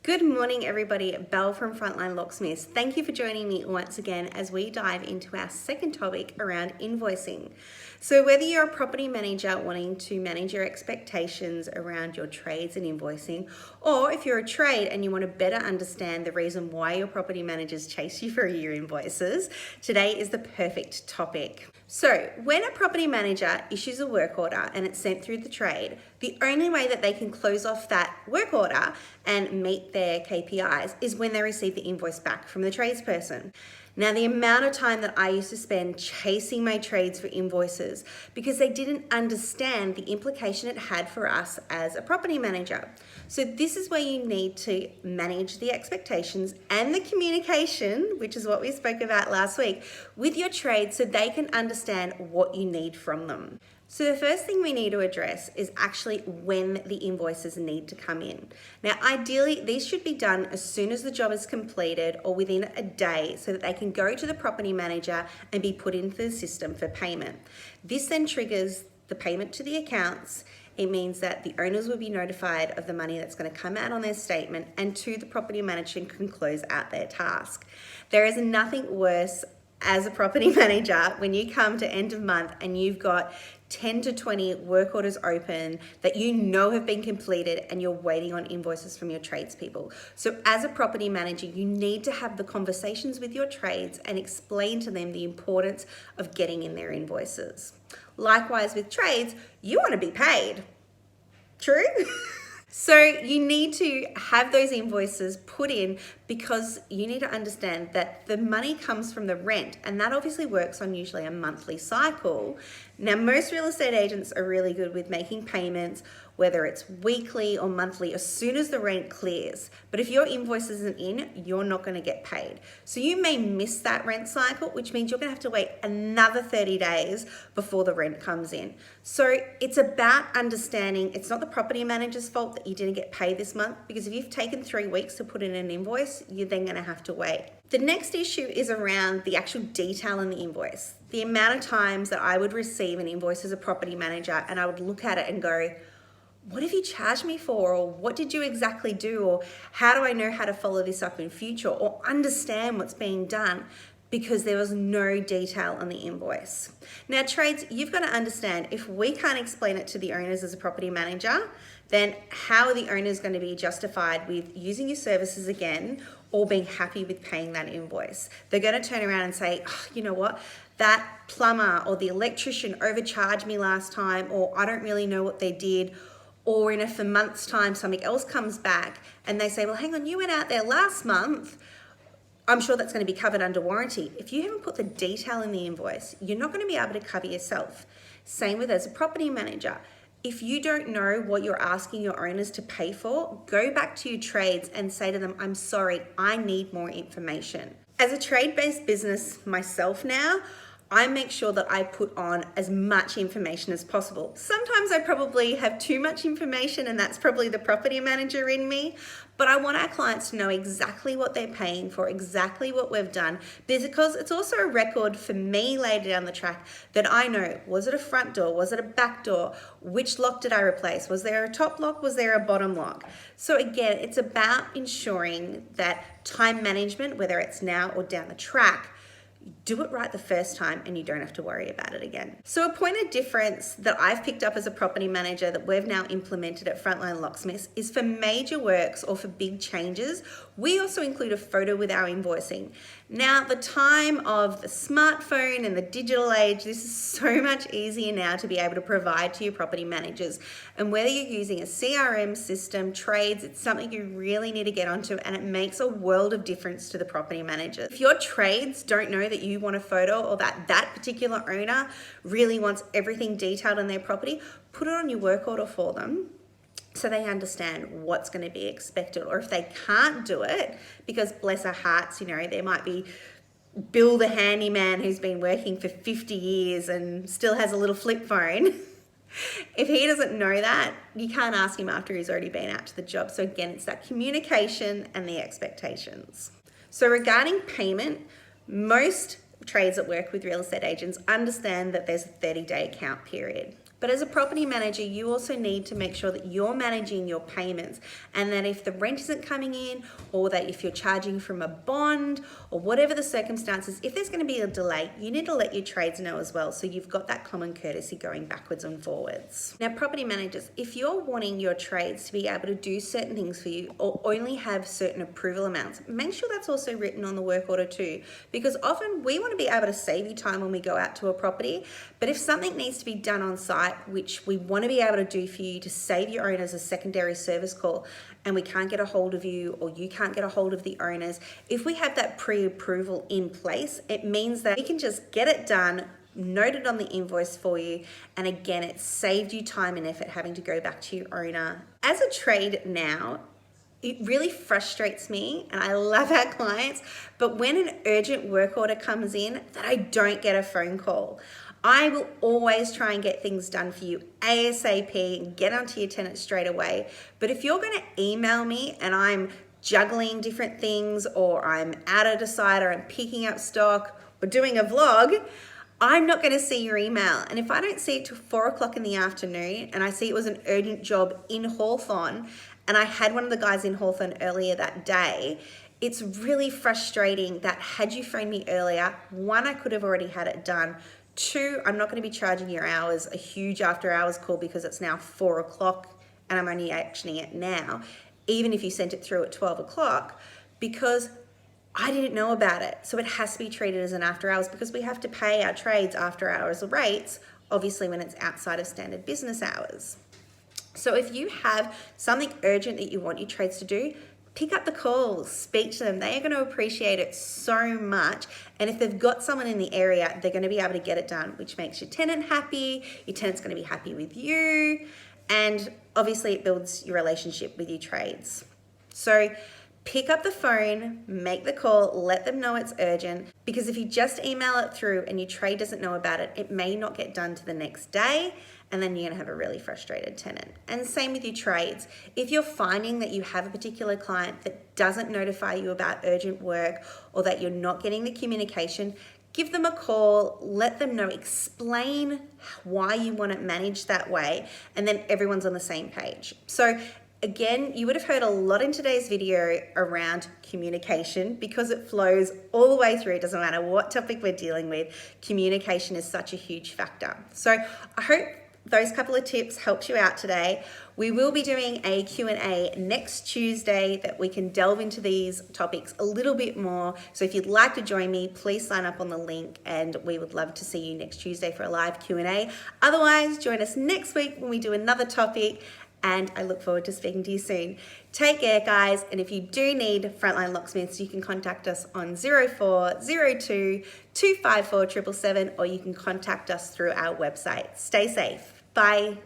Good morning, everybody. Belle from Frontline Locksmiths. Thank you for joining me once again as we dive into our second topic around invoicing. So whether you're a property manager wanting to manage your expectations around your trades and invoicing, or if you're a trade and you want to better understand the reason why your property managers chase you for your invoices, today is the perfect topic. So when a property manager issues a work order and it's sent through the trade, the only way that they can close off that work order and meet their KPIs is when they receive the invoice back from the tradesperson. Now, the amount of time that I used to spend chasing my trades for invoices because they didn't understand the implication it had for us as a property manager. So this is where you need to manage the expectations and the communication, which is what we spoke about last week, with your trade so they can understand what you need from them. So the first thing we need to address is actually when the invoices need to come in. Now, ideally, these should be done as soon as the job is completed or within a day so that they can go to the property manager and be put into the system for payment. This then triggers the payment to the accounts. It means that the owners will be notified of the money that's going to come out on their statement, and the property manager can close out their task. There is nothing worse as a property manager when you come to end of month and you've got 10 to 20 work orders open that you know have been completed and you're waiting on invoices from your tradespeople. So as a property manager, you need to have the conversations with your trades and explain to them the importance of getting in their invoices. Likewise with trades, you want to be paid. True? So you need to have those invoices put in because you need to understand that the money comes from the rent, and that obviously works on usually a monthly cycle. Now, most real estate agents are really good with making payments, whether it's weekly or monthly, as soon as the rent clears. But if your invoice isn't in, you're not going to get paid. So you may miss that rent cycle, which means you're going to have to wait another 30 days before the rent comes in. So it's about understanding it's not the property manager's fault that you didn't get paid this month, because if you've taken 3 weeks to put in an invoice, you're then going to have to wait. The next issue is around the actual detail in the invoice. The amount of times that I would receive an invoice as a property manager and I would look at it and go, what have you charged me for? Or what did you exactly do? Or how do I know how to follow this up in future or understand what's being done? Because there was no detail on the invoice. Now, trades, you've got to understand, if we can't explain it to the owners as a property manager, then how are the owners going to be justified with using your services again or being happy with paying that invoice? They're going to turn around and say, oh, you know what? That plumber or the electrician overcharged me last time, or I don't really know what they did. Or in a month's time, something else comes back and they say, well, hang on, you went out there last month. I'm sure that's going to be covered under warranty. If you haven't put the detail in the invoice, you're not going to be able to cover yourself. Same with as a property manager. If you don't know what you're asking your owners to pay for, go back to your trades and say to them, I'm sorry, I need more information. As a trade-based business myself now, I make sure that I put on as much information as possible. Sometimes I probably have too much information, and that's probably the property manager in me, but I want our clients to know exactly what they're paying for, exactly what we've done, because it's also a record for me later down the track that I know, was it a front door? Was it a back door? Which lock did I replace? Was there a top lock? Was there a bottom lock? So again, it's about ensuring that time management, whether it's now or down the track, do it right the first time and you don't have to worry about it again. So a point of difference that I've picked up as a property manager that we've now implemented at Frontline Locksmiths is for major works or for big changes, we also include a photo with our invoicing. Now, the time of the smartphone and the digital age, this is so much easier now to be able to provide to your property managers. And whether you're using a CRM system, trades, it's something you really need to get onto, and it makes a world of difference to the property manager. If your trades don't know that you want a photo or that particular owner really wants everything detailed on their property, put it on your work order for them so they understand what's going to be expected. Or if they can't do it, because bless our hearts, there might be Bill the handyman who's been working for 50 years and still has a little flip phone. If he doesn't know that, you can't ask him after he's already been out to the job. So again, it's that communication and the expectations. So regarding payment, most trades that work with real estate agents understand that there's a 30-day account period. But as a property manager, you also need to make sure that you're managing your payments, and that if the rent isn't coming in, or that if you're charging from a bond, or whatever the circumstances, if there's going to be a delay, you need to let your trades know as well, so you've got that common courtesy going backwards and forwards. Now, property managers, if you're wanting your trades to be able to do certain things for you, or only have certain approval amounts, make sure that's also written on the work order too, because often we want to be able to save you time when we go out to a property, but if something needs to be done on site, which we want to be able to do for you to save your owners a secondary service call, and we can't get a hold of you, or you can't get a hold of the owners, if we have that pre-approval in place, it means that we can just get it done, noted on the invoice for you, and again, it saved you time and effort having to go back to your owner. As a trade now, it really frustrates me, and I love our clients, but when an urgent work order comes in, that I don't get a phone call. I will always try and get things done for you ASAP and get onto your tenant straight away. But if you're going to email me and I'm juggling different things, or I'm out of the site, or I'm picking up stock, or doing a vlog, I'm not going to see your email. And if I don't see it till 4 o'clock in the afternoon, and I see it was an urgent job in Hawthorne, and I had one of the guys in Hawthorne earlier that day, it's really frustrating that had you phoned me earlier, 1, I could have already had it done. 2, I'm not going to be charging your hours a huge after hours call because it's now 4 o'clock and I'm only actioning it now, even if you sent it through at 12 o'clock, because I didn't know about it. So it has to be treated as an after hours, because we have to pay our trades after hours rates, obviously when it's outside of standard business hours. So if you have something urgent that you want your trades to do, pick up the calls, speak to them. They are going to appreciate it so much. And if they've got someone in the area, they're going to be able to get it done, which makes your tenant happy. Your tenant's going to be happy with you. And obviously it builds your relationship with your trades. So pick up the phone, make the call, let them know it's urgent, because if you just email it through and your trade doesn't know about it, it may not get done to the next day, and then you're going to have a really frustrated tenant. And same with your trades. If you're finding that you have a particular client that doesn't notify you about urgent work, or that you're not getting the communication, give them a call, let them know, explain why you want it managed that way, and then everyone's on the same page. So again, you would have heard a lot in today's video around communication, because it flows all the way through. It doesn't matter what topic we're dealing with. Communication is such a huge factor. So I hope those couple of tips helped you out today. We will be doing a Q&A next Tuesday that we can delve into these topics a little bit more. So if you'd like to join me, please sign up on the link, and we would love to see you next Tuesday for a live Q&A. Otherwise, join us next week when we do another topic, and I look forward to speaking to you soon. Take care, guys, and if you do need Frontline Locksmiths, you can contact us on 0402 254 777, or you can contact us through our website. Stay safe. Bye.